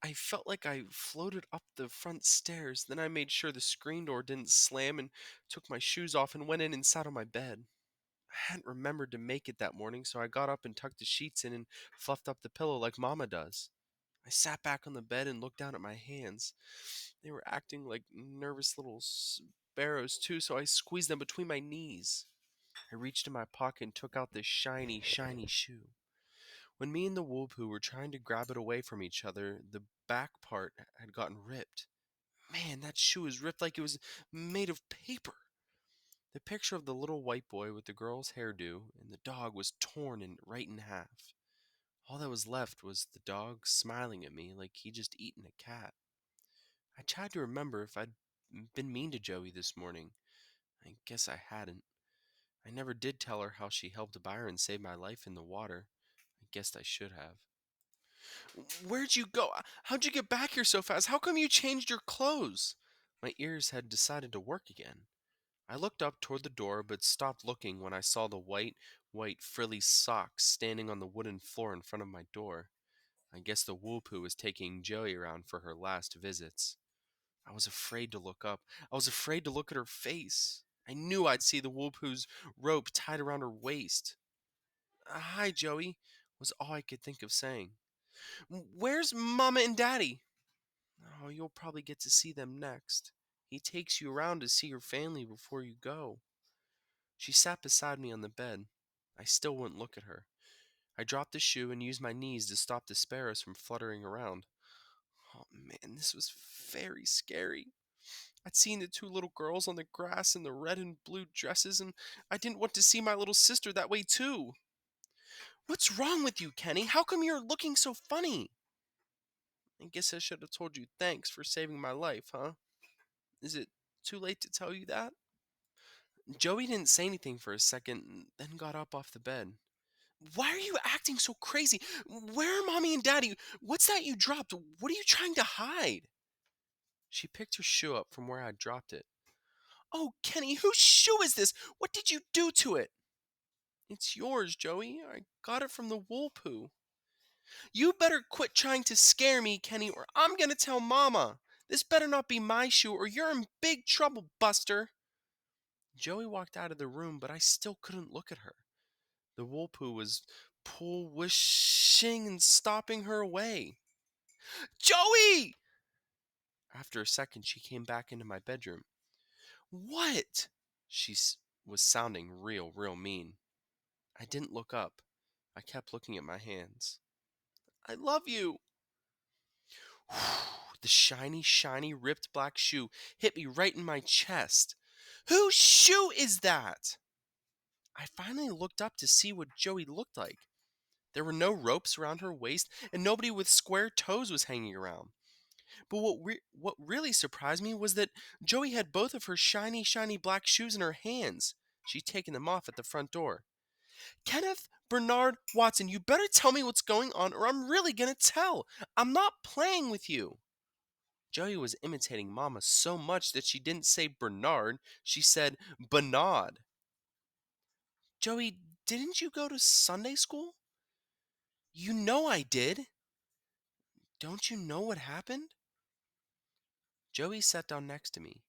I felt like I floated up the front stairs. Then I made sure the screen door didn't slam and took my shoes off and went in and sat on my bed. I hadn't remembered to make it that morning, so I got up and tucked the sheets in and fluffed up the pillow like Mama does. I sat back on the bed and looked down at my hands. They were acting like nervous little sparrows, too, so I squeezed them between my knees. I reached in my pocket and took out this shiny, shiny shoe. When me and the Woopoo were trying to grab it away from each other, the back part had gotten ripped. Man, that shoe was ripped like it was made of paper. The picture of the little white boy with the girl's hairdo and the dog was torn and right in half. All that was left was the dog smiling at me like he'd just eaten a cat. I tried to remember if I'd been mean to Joey this morning. I guess I hadn't. I never did tell her how she helped Byron save my life in the water. I guessed I should have. Where'd you go? How'd you get back here so fast? How come you changed your clothes? My ears had decided to work again. I looked up toward the door, but stopped looking when I saw the white, frilly socks standing on the wooden floor in front of my door. I guess the Woopoo was taking Joey around for her last visits. I was afraid to look up. I was afraid to look at her face. I knew I'd see the Woopoo's rope tied around her waist. Hi, Joey, was all I could think of saying. Where's Mama and Daddy? Oh, you'll probably get to see them next. He takes you around to see your family before you go. She sat beside me on the bed. I still wouldn't look at her. I dropped the shoe and used my knees to stop the sparrows from fluttering around. Oh man, this was very scary. I'd seen the two little girls on the grass in the red and blue dresses, and I didn't want to see my little sister that way too. What's wrong with you, Kenny? How come you're looking so funny? I guess I should have told you thanks for saving my life, huh? Is it too late to tell you that? Joey didn't say anything for a second, and then got up off the bed. Why are you acting so crazy? Where are Mommy and Daddy? What's that you dropped? What are you trying to hide? She picked her shoe up from where I'd dropped it. Oh, Kenny, whose shoe is this? What did you do to it? It's yours, Joey. I got it from the wool poo. You better quit trying to scare me, Kenny, or I'm gonna tell Mama. This better not be my shoe, or you're in big trouble, Buster. Joey walked out of the room, but I still couldn't look at her. The wool poo was wishing and stopping her away. Joey! After a second, she came back into my bedroom. What? She was sounding real mean. I didn't look up. I kept looking at my hands. I love you. The shiny, ripped black shoe hit me right in my chest. Whose shoe is that? I finally looked up to see what Joey looked like. There were no ropes around her waist, and nobody with square toes was hanging around. But what really surprised me was that Joey had both of her shiny black shoes in her hands. She'd taken them off at the front door. Kenneth Bernard Watson, you better tell me what's going on, or I'm really gonna tell. I'm not playing with you. Joey was imitating Mama so much that she didn't say Bernard, she said Bernard. Joey, didn't you go to Sunday school? You know I did. Don't you know what happened? Joey sat down next to me.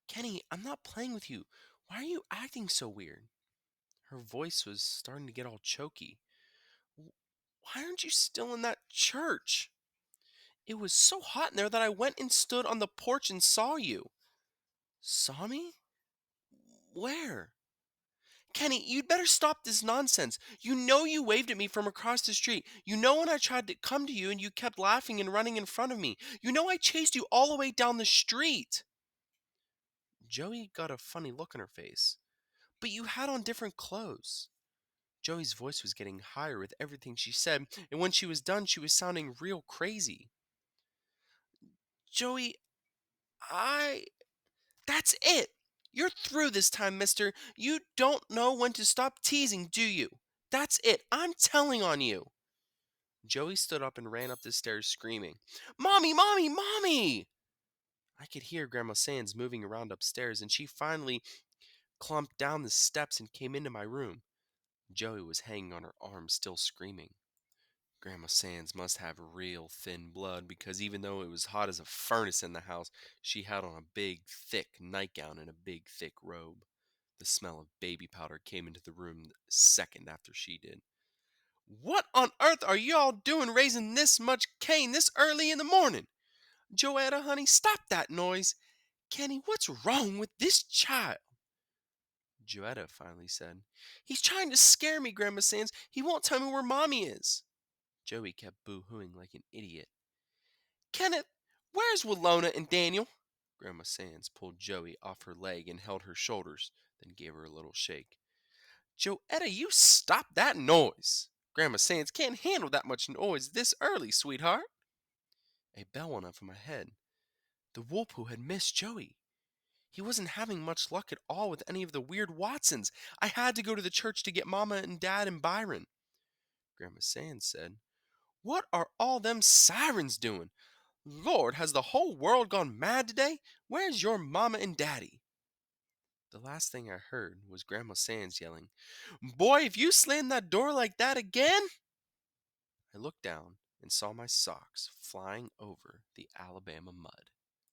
Kenny, I'm not playing with you. Why are you acting so weird? Her voice was starting to get all choky. Why aren't you still in that church? It was so hot in there that I went and stood on the porch and saw you. Saw me? Where? Kenny, you'd better stop this nonsense. You know you waved at me from across the street. You know when I tried to come to you and you kept laughing and running in front of me. You know I chased you all the way down the street. Joey got a funny look on her face. But you had on different clothes. Joey's voice was getting higher with everything she said, and when she was done, she was sounding real crazy. Joey, I. That's it! You're through this time, mister. You don't know when to stop teasing, do you? That's it. I'm telling on you. Joey stood up and ran up the stairs screaming, Mommy, Mommy, Mommy! I could hear Grandma Sands moving around upstairs, and she finally clumped down the steps and came into my room. Joey was hanging on her arm, still screaming. Grandma Sands must have real thin blood because even though it was hot as a furnace in the house, she had on a big, thick nightgown and a big, thick robe. The smell of baby powder came into the room the second after she did. What on earth are you all doing raising this much cane this early in the morning? Joetta, honey, stop that noise. Kenny, what's wrong with this child? Joetta finally said, He's trying to scare me, Grandma Sands. He won't tell me where Mommy is. Joey kept boo-hooing like an idiot. Kenneth, where's Willona and Daniel? Grandma Sands pulled Joey off her leg and held her shoulders, then gave her a little shake. Joetta, you stop that noise. Grandma Sands can't handle that much noise this early, sweetheart. A bell went off in my head. The Woolpoo had missed Joey. He wasn't having much luck at all with any of the weird Watsons. I had to go to the church to get Mama and Dad and Byron. Grandma Sands said, What are all them sirens doing? Lord, has the whole world gone mad today? Where's your Mama and Daddy? The last thing I heard was Grandma Sands yelling, Boy, if you slam that door like that again! I looked down and saw my socks flying over the Alabama mud.